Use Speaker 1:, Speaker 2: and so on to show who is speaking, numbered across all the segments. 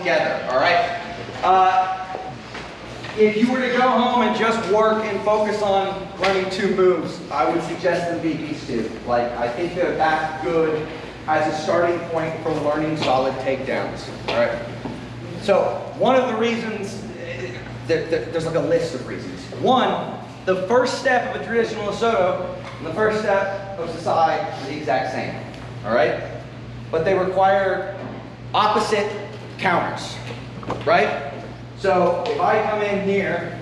Speaker 1: together, all right? If you were to go home and just work and focus on learning 2 moves, I would suggest them be these 2. Like, I think they're that good as a starting point for learning solid takedowns, all right? So, one of the reasons, there's like a list of reasons. One, the first step of a traditional Soto and the first step of sasae are the exact same, all right? But they require opposite counters, right? So if I come in here,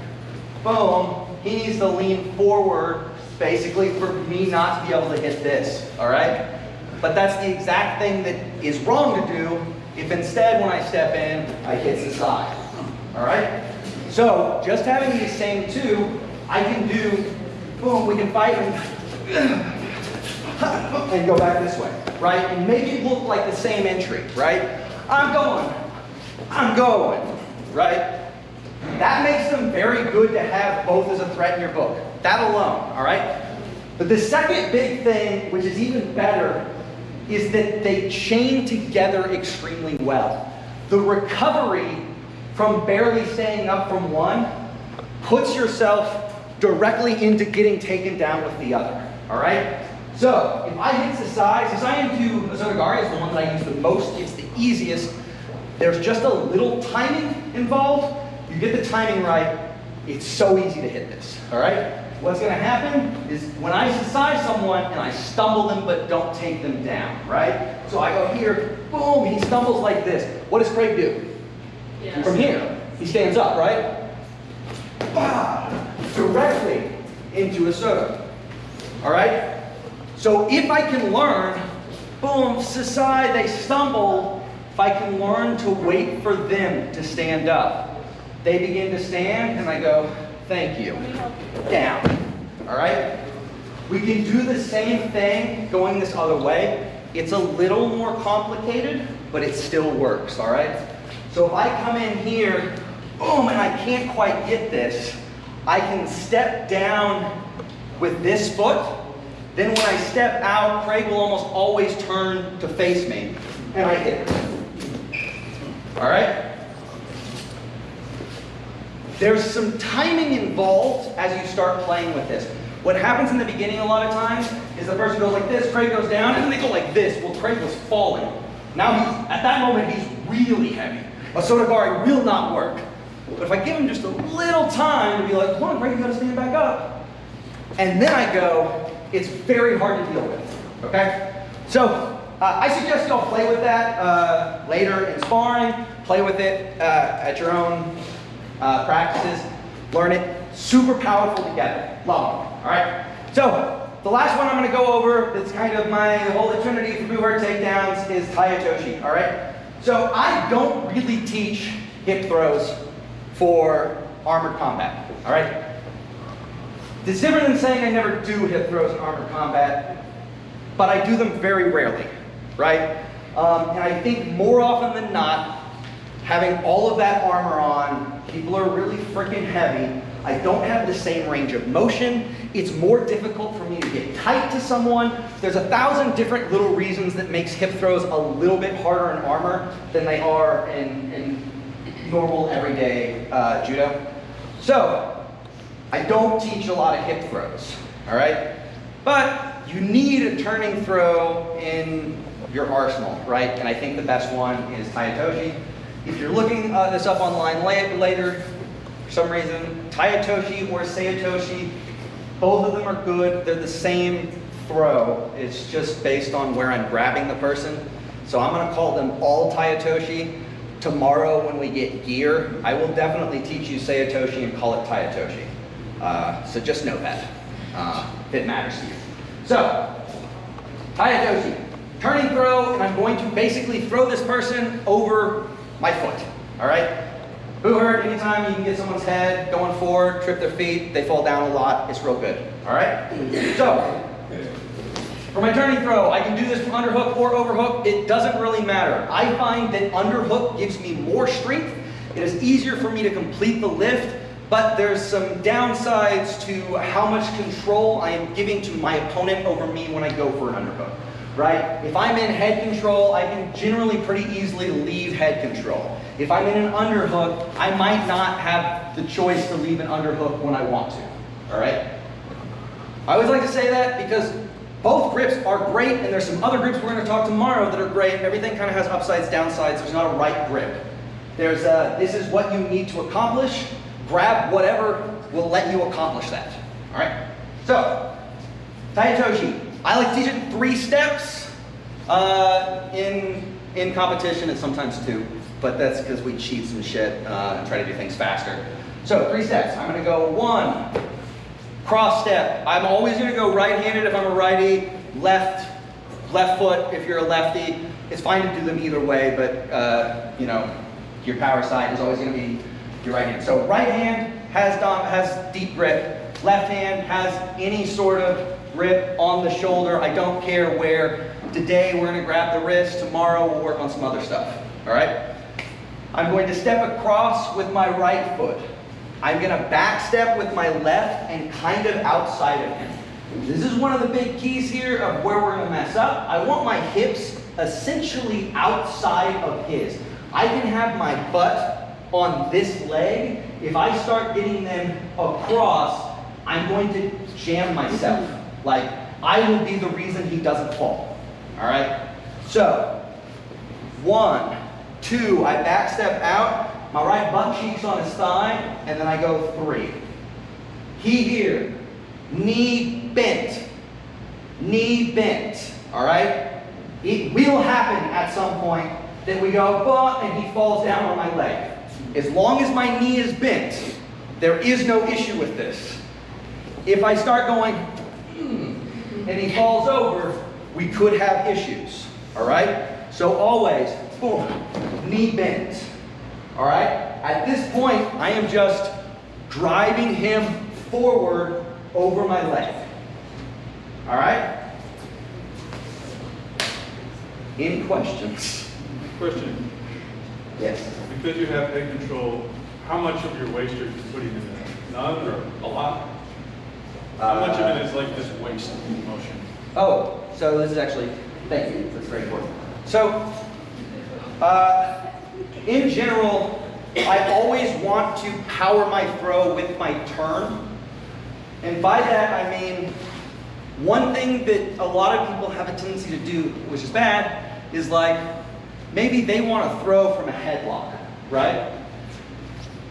Speaker 1: boom, he needs to lean forward basically for me not to be able to hit this, all right? But that's the exact thing that is wrong to do if instead when I step in, I hit sasae, all right? So just having these same 2, I can do, boom, we can fight and go back this way, right? And make it look like the same entry, right? I'm going, right? That makes them very good to have both as a threat in your book. That alone, all right? But the second big thing, which is even better, is that they chain together extremely well. The recovery from barely staying up from one puts yourself directly into getting taken down with the other, all right? So, if I hit sasae into Azotagari is the one that I use the most. It's the easiest. There's just a little timing involved. You get the timing right, it's so easy to hit this, all right? What's going to happen is when I sasae someone and I stumble them but don't take them down, right? So I go here, boom, he stumbles like this. What does Craig do? Yeah. From here, he stands up, right? Bah, directly into a Soto, all right? So if I can learn, boom, sasae, they stumble, if I can learn to wait for them to stand up, they begin to stand, and I go, thank you, down, all right? We can do the same thing going this other way. It's a little more complicated, but it still works, all right? So if I come in here, boom, and I can't quite get this, I can step down with this foot. Then when I step out, Craig will almost always turn to face me, and I hit it. All right? There's some timing involved as you start playing with this. What happens in the beginning a lot of times is the person goes like this, Craig goes down, and then they go like this. Well, Craig was falling. Now at that moment, he's really heavy. A Sotogari will not work. But if I give him just a little time to be like, come on, Craig, you gotta stand back up. And then I go, it's very hard to deal with, okay? So I suggest y'all play with that later in sparring. Play with it at your own practices. Learn it. Super powerful together. Love it, all right? So the last one I'm gonna go over, that's kind of my holy trinity for Buhar takedowns, is Tayatoshi, all right? So I don't really teach hip throws for armored combat, all right? It's different than saying I never do hip throws in armored combat, but I do them very rarely, right? And I think more often than not, having all of that armor on, people are really freaking heavy. I don't have the same range of motion. It's more difficult for me to get tight to someone. There's 1,000 different little reasons that makes hip throws a little bit harder in armor than they are in normal everyday judo. So, I don't teach a lot of hip throws, all right? But you need a turning throw in your arsenal, right? And I think the best one is Tayatoshi. If you're looking this up online later, for some reason, Tayatoshi or Seitoshi, both of them are good. They're the same throw. It's just based on where I'm grabbing the person. So I'm gonna call them all Tayatoshi. Tomorrow when we get gear, I will definitely teach you Seitoshi and call it Tayatoshi. So just know that, if it matters to you. So, Tayatoshi, turning throw, and I'm going to basically throw this person over my foot, all right? Buhar, anytime you can get someone's head going forward, trip their feet, they fall down a lot, it's real good, all right? So, for my turning throw, I can do this from underhook or overhook, it doesn't really matter. I find that underhook gives me more strength, it is easier for me to complete the lift, but there's some downsides to how much control I am giving to my opponent over me when I go for an underhook. right? If I'm in head control, I can generally pretty easily leave head control. If I'm in an underhook, I might not have the choice to leave an underhook when I want to, all right? I always like to say that because both grips are great, and there's some other grips we're going to talk tomorrow that are great. Everything kind of has upsides, downsides. There's not a right grip. There's this is what you need to accomplish. Grab whatever will let you accomplish that. All right? So, Taitoshi. I like to teach it in 3 steps. In competition, it's sometimes 2, but that's because we cheat some shit and try to do things faster. So, 3 steps. I'm going to go 1, cross step. I'm always going to go right-handed if I'm a righty, left foot if you're a lefty. It's fine to do them either way, but you know, your power side is always going to be your right hand. So, right hand has deep grip. Left hand has any sort of grip on the shoulder. I don't care where. Today we're going to grab the wrist. Tomorrow we'll work on some other stuff. All right? I'm going to step across with my right foot. I'm going to back step with my left and kind of outside of him. This is one of the big keys here of where we're going to mess up. I want my hips essentially outside of his. I can have my butt on this leg. If I start getting them across, I'm going to jam myself. Like, I will be the reason he doesn't fall. All right? So, 1, 2, I back step out, my right butt cheek's on his thigh, and then I go 3. He here, knee bent, all right? It will happen at some point that we go, bah, and he falls down on my leg. As long as my knee is there is no issue with this. If I start going, and he falls over, we could have issues, all right? So always, boom, knee bent, all right? At this point, I am just driving him forward over my leg, all right? Any questions?
Speaker 2: Question.
Speaker 1: Yes.
Speaker 2: Because you have head control, how much of your waist are you putting in there? None or a lot? How much of it is like this waist motion?
Speaker 1: Oh, so this is actually, thank you, that's very important. So, in general, I always want to power my throw with my turn. And by that, I mean, one thing that a lot of people have a tendency to do, which is bad, is like, maybe they want to throw from a headlock, right?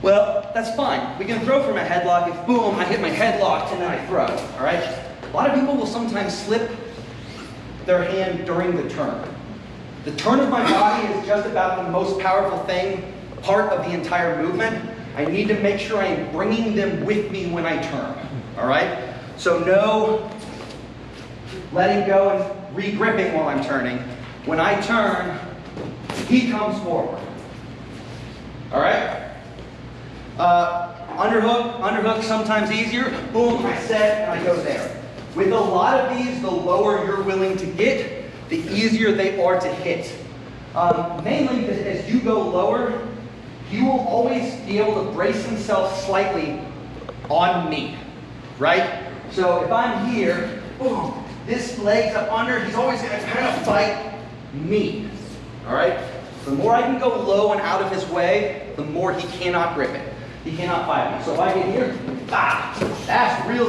Speaker 1: Well, that's fine. We can throw from a headlock if, boom, I hit my headlock and then I throw, all right? A lot of people will sometimes slip their hand during the turn. The turn of my body is just about the most powerful part of the entire movement. I need to make sure I'm bringing them with me when I turn, all right? So no letting go and re-gripping while I'm turning. When I turn, he comes forward, all right? Underhook sometimes easier. Boom, I set and I go there. With a lot of these, the lower you're willing to get, the easier they are to hit. Mainly because as you go lower, he will always be able to brace himself slightly on me, right? So if I'm here, boom, this leg's up under, he's always going to kind of fight me, all right? The more I can go low and out of his way, the more he cannot grip it. He cannot fight me. So if I get here, that's real